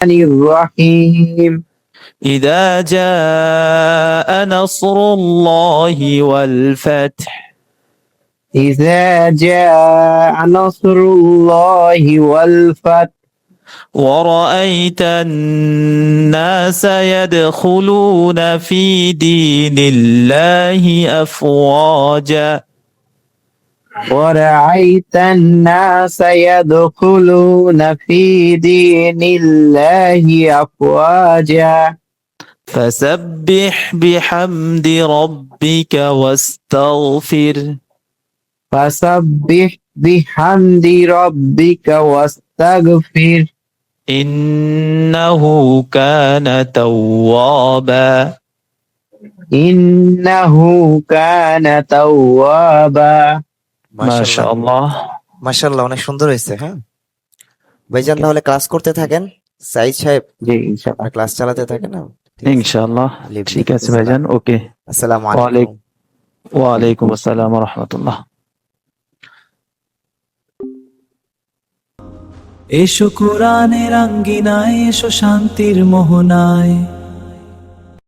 الرحيم إذا جاء نصر الله والفتح إذا جاء نصر الله والفتح ورأيت الناس يدخلون في دين الله أفواجا ورأيت الناس يدخلون في دين الله أفواجا فسبح بحمد ربك واستغفر فسبح بحمد ربك واستغفر إنه كان توابا إنه كان توابا ما شاء الله মাশাআল্লাহ, অনেক সুন্দর হয়েছে। হ্যাঁ ভাইজান, তাহলে ক্লাস করতে থাকেন। সাইদ সাহেব, জি ইনশাআল্লাহ ক্লাস চালাতে থাকেন। ইনশাআল্লাহ ঠিক আছে ভাইজান। ওকে, আসসালামু আলাইকুম। ওয়ালাইকুম আসসালাম ওয়া রাহমাতুল্লাহ। এসো কোরআনের আঙ্গিনায়, এসো শান্তির মোহনায়।